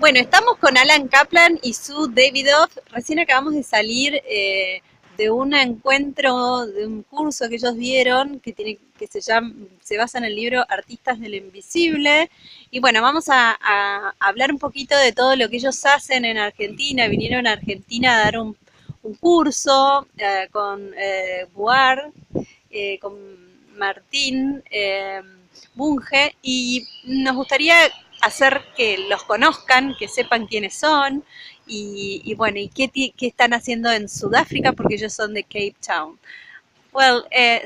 Bueno, estamos con Allan Kaplan y su Davidoff. Recién acabamos de salir de un encuentro, de un curso que ellos dieron que se basa en el libro Artistas del Invisible. Y bueno, vamos a hablar un poquito de todo lo que ellos hacen en Argentina. Vinieron a Argentina a dar un curso con Buhar, con Martín Bunge, y nos gustaría hacer que los conozcan, que sepan quiénes son y bueno, y qué están haciendo en Sudáfrica, porque ellos son de Cape Town. Well,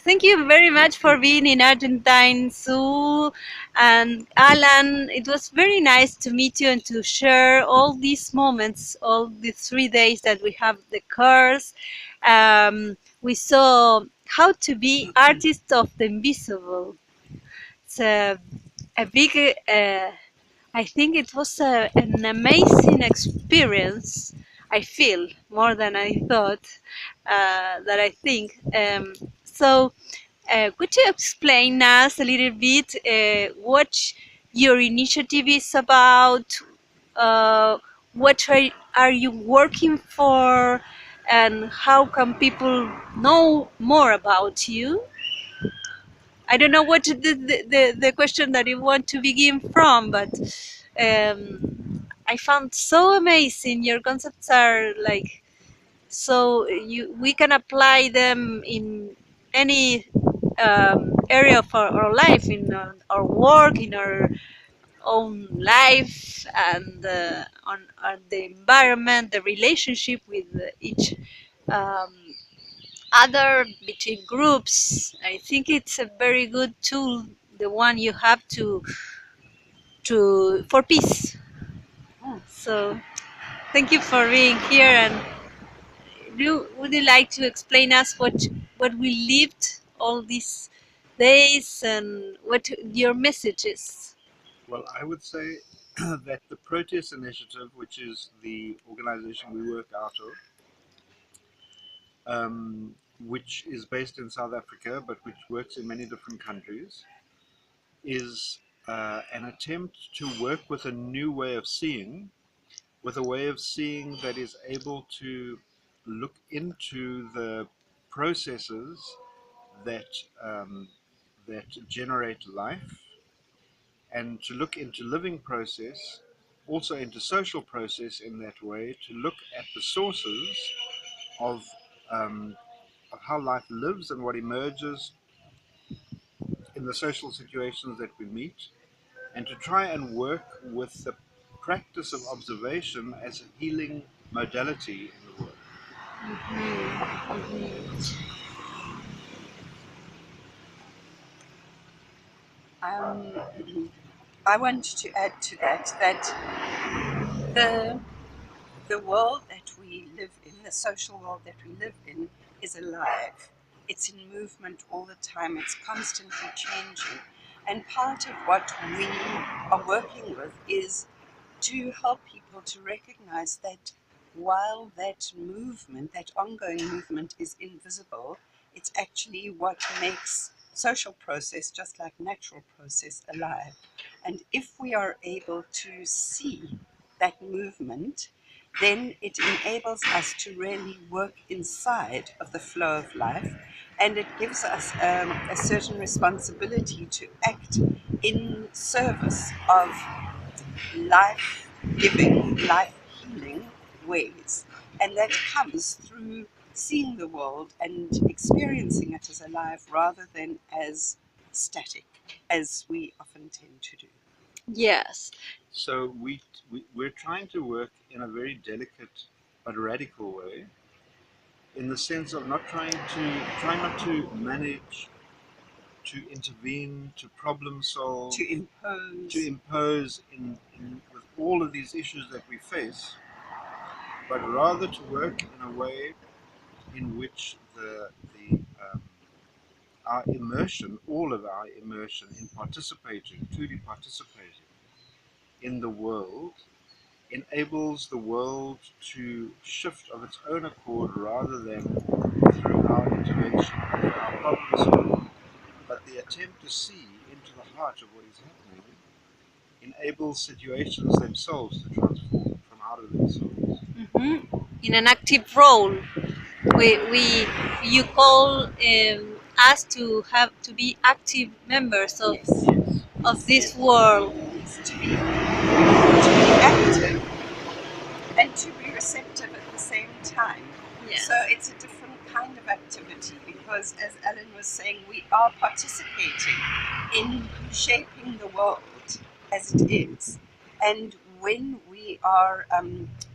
thank you very much for being in Argentine, Sue and Alan. It was very nice to meet you and to share all these moments, all the 3 days that we have the course. We saw how to be artists of the invisible. It's a big, I think it was an amazing experience. I feel more than I thought that I think. Could you explain us a little bit what your initiative is about? Uh, what are you working for? And how can people know more about you? I don't know what the question that you want to begin from, but I found so amazing. Your concepts are like so we can apply them in any area of our life, in our work, in our own life, and on the environment, the relationship with each um, other, between groups. I think it's a very good tool, the one you have to for peace. So thank you for being here, and would you like to explain us what we lived all these days and what your message is? Well, I would say that the Proteus Initiative, which is the organization we work out of, which is based in South Africa but which works in many different countries, is an attempt to work with a new way of seeing, with a way of seeing that is able to look into the processes that that generate life, and to look into living process, also into social process in that way, to look at the sources of, um, of how life lives and what emerges in the social situations that we meet, and to try and work with the practice of observation as a healing modality in the world. I want to add to that the the world that we live in, the social world that we live in, is alive. It's in movement all the time. It's constantly changing. And part of what we are working with is to help people to recognize that while that movement, that ongoing movement, is invisible, it's actually what makes social process, just like natural process, alive. And if we are able to see that movement, then it enables us to really work inside of the flow of life, and it gives us a certain responsibility to act in service of life giving, life healing ways. And that comes through seeing the world and experiencing it as alive rather than as static, as we often tend to do. Yes. So we're trying to work in a very delicate but radical way, in the sense of try not to manage, to intervene, to problem solve, To impose with all of these issues that we face, but rather to work in a way in which our immersion, all of our immersion in participating, truly participating in the world, enables the world to shift of its own accord rather than through our intervention, through our problem solving, but the attempt to see into the heart of what is happening enables situations themselves to transform from out of themselves. In an active role. We you call us to have to be active members Yes. of this world. Yes, to be active and to be receptive at the same time. Yes. So it's a different kind of activity because, as Alan was saying, we are participating in shaping the world as it is. And when we are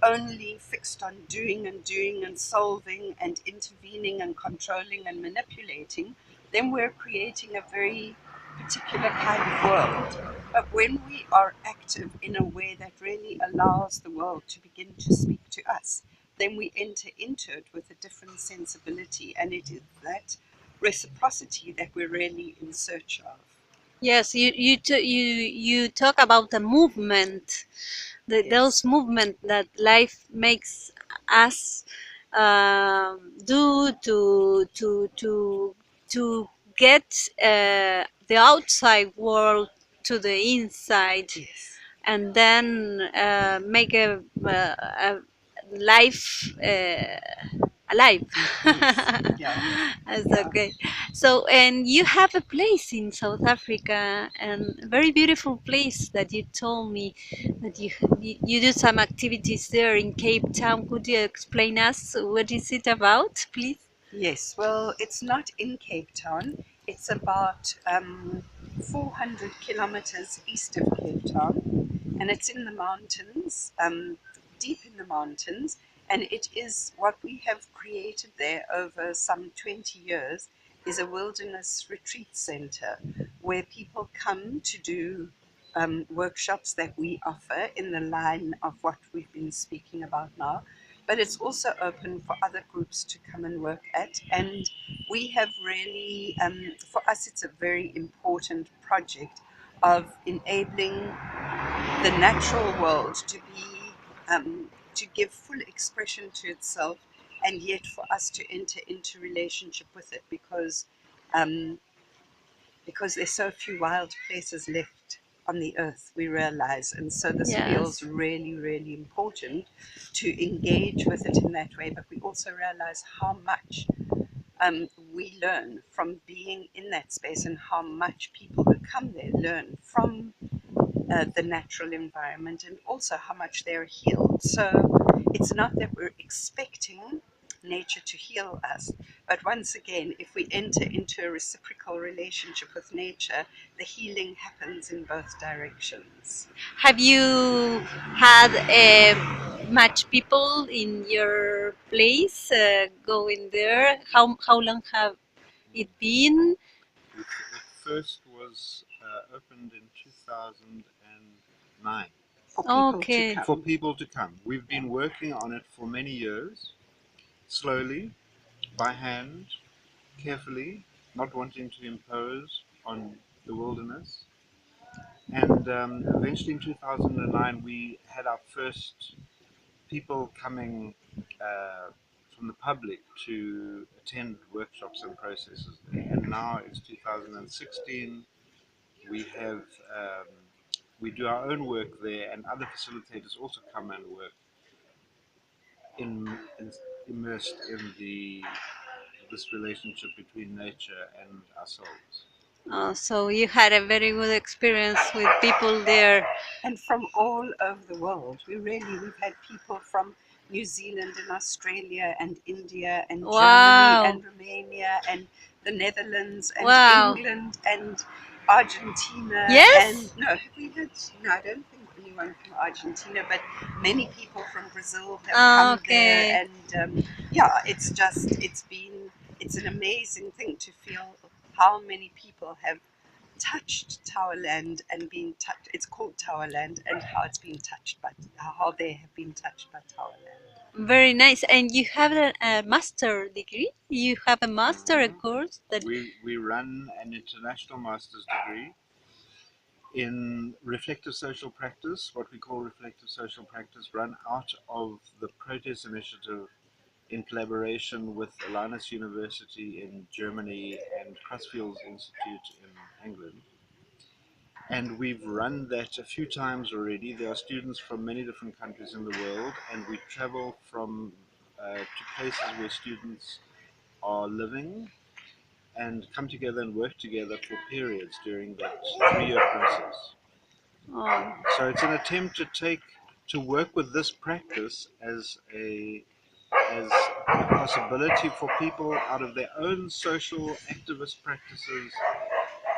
only fixed on doing and solving and intervening and controlling and manipulating, then we're creating a very particular kind of world. But when we are active in a way that really allows the world to begin to speak to us, then we enter into it with a different sensibility, and it is that reciprocity that we're really in search of. Yes, you talk about the movement, Yes. those movement that life makes us do to get the outside world to the inside, Yes. and then make a life alive. Yes. Yeah. That's Yeah. okay. So, and you have a place in South Africa, and a very beautiful place that you told me that you do some activities there in Cape Town. Could you explain us what is it about, please? Yes, well, it's not in Cape Town. It's about 400 kilometers east of Cape Town, and it's in the mountains, deep in the mountains. And it is what we have created there over some 20 years is a wilderness retreat center where people come to do workshops that we offer in the line of what we've been speaking about now, but it's also open for other groups to come and work at. And we have really, for us, it's a very important project of enabling the natural world to be, to give full expression to itself, and yet for us to enter into relationship with it um, because there's so few wild places left on the earth, we realize. And so this feels Yes. really, really important to engage with it in that way. But we also realize how much we learn from being in that space, and how much people who come there learn from the natural environment, and also how much they're healed. So it's not that we're expecting nature to heal us, but once again, if we enter into a reciprocal relationship with nature, the healing happens in both directions. Have you had much people in your place going there? How long have it been? It first was opened in 2009 For people to Okay. for come. people to come. We've been working on it for many years, slowly, by hand, carefully, not wanting to impose on the wilderness. And eventually in 2009, we had our first people coming from the public to attend workshops and processes there. And now it's 2016. We have we do our own work there, and other facilitators also come and work in immersed in the this relationship between nature and ourselves. So you had a very good experience with people there. And from all over the world. We've had people from New Zealand and Australia and India and Germany Wow. and Romania and the Netherlands and Wow. England and Argentina. And Yes? no, have we had? No, I don't think anyone from Argentina, but many people from Brazil have come there. Okay. And yeah, it's an amazing thing to feel how many people have touched Towerland and been touched. It's called Towerland, and how it's been touched, but how they have been touched by Towerland. Very nice. And you have a master degree? You have a master, a Mhm. course that. We run an international master's degree in reflective social practice, what we call reflective social practice, run out of the Proteus Initiative in collaboration with Alliance University in Germany and Crossfields Institute in England. And we've run that a few times already. There are students from many different countries in the world, and we travel from to places where students are living and come together and work together for periods during that 3-year process. Oh. So it's an attempt to work with this practice as a possibility for people out of their own social activist practices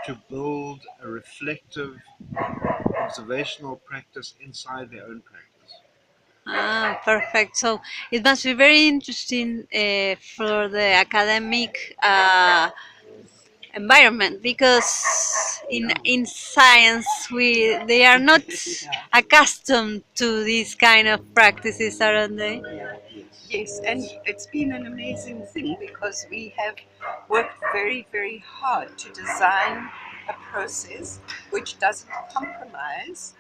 to build a reflective observational practice inside their own practice. Ah, perfect. So it must be very interesting for the academic environment, because in science they are not accustomed to these kind of practices, aren't they? Yes, and it's been an amazing thing because we have worked very, very hard to design a process which doesn't compromise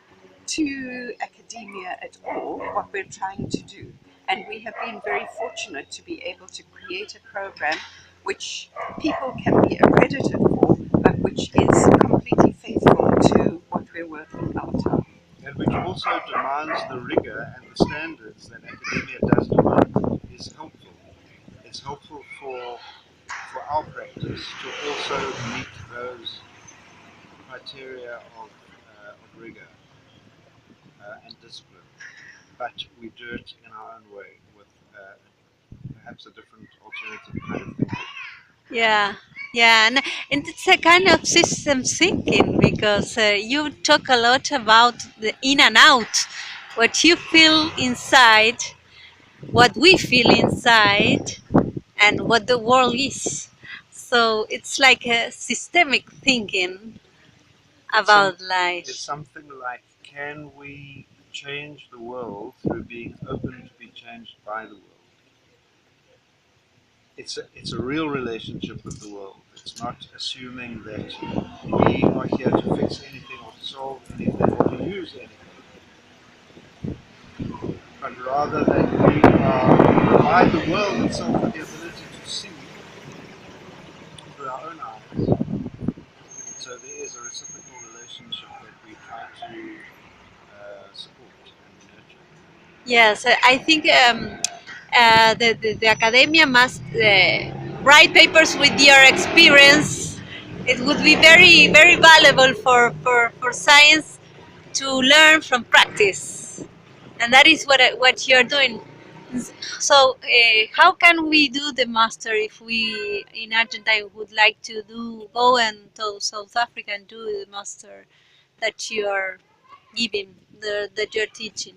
to academia at all what we're trying to do. And we have been very fortunate to be able to create a program which people can be accredited for, but which is completely faithful to what we're working out of. And which also demands the rigor and the standards that academia does demand is helpful. It's helpful for our practice to also meet those criteria of rigor and discipline. But we do it in our own way with perhaps a different alternative kind of thinking. Yeah, yeah, and it's a kind of system thinking, because you talk a lot about the in and out, what you feel inside, what we feel inside, and what the world is. So it's like a systemic thinking about It's life. something like, can we change the world through being open to be changed by the world? It's a real relationship with the world. It's not assuming that we are here to fix anything or to solve anything or to use anything, but rather that we provide the world itself with the ability to see through our own eyes. So there is a reciprocal relationship that we try to support and nurture. Yes, I think the academia must write papers with your experience. It would be very, very valuable for science to learn from practice. And that is what you're doing. So, how can we do the master if we in Argentina would like to go and to South Africa and do the master that you are giving, that you're teaching?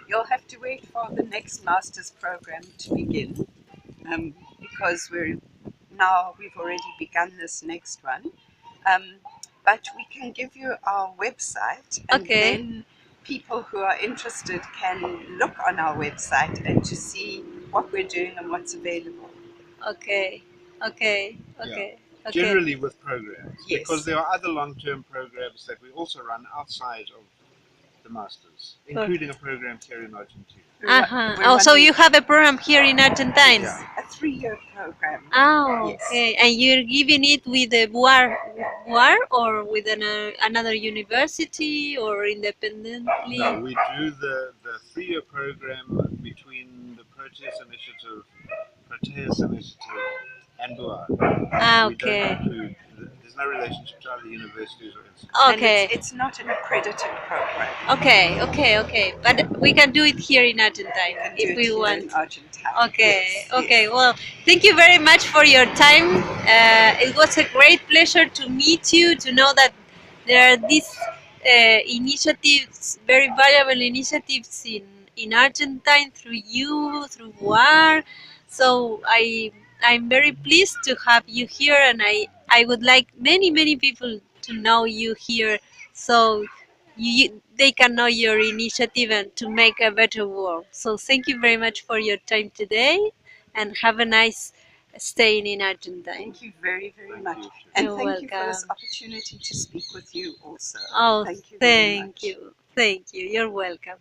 You'll have to wait for the next master's program to begin, because we've already begun this next one. Um, but we can give you our website, and Okay. then people who are interested can look on our website and to see what we're doing and what's available. Okay, okay, Yeah. okay, okay. Generally with programs, Yes. because there are other long-term programs that we also run outside of the masters, including a program here in Argentina. Uh-huh. We're Oh, so running you have a program here in Argentina? Yeah. a 3-year program. Oh, Yes. okay. And you're giving it with the Buhar or with another university or independently? No, we do the 3-year program between the Proteus Initiative, and Buhar. Ah, We don't okay. include. There's no relationship to other universities or institutes. And Okay. it's not an accredited program. Okay, okay, okay. But we can do it here in Argentina Can do if it we here want. in Argentina. Okay, Yes, okay. yes. Well, thank you very much for your time. It was a great pleasure to meet you, to know that there are these initiatives, very valuable initiatives in Argentine through you, through Buar. So I'm very pleased to have you here, and I would like many people to know you here, so they can know your initiative and to make a better world. So thank you very much for your time today, and have a nice staying in Argentina. Thank you very, very Thank much. you. And You're thank you for this welcome. opportunity to speak with you also. Oh, Thank you very much. thank you. Thank you. You're welcome.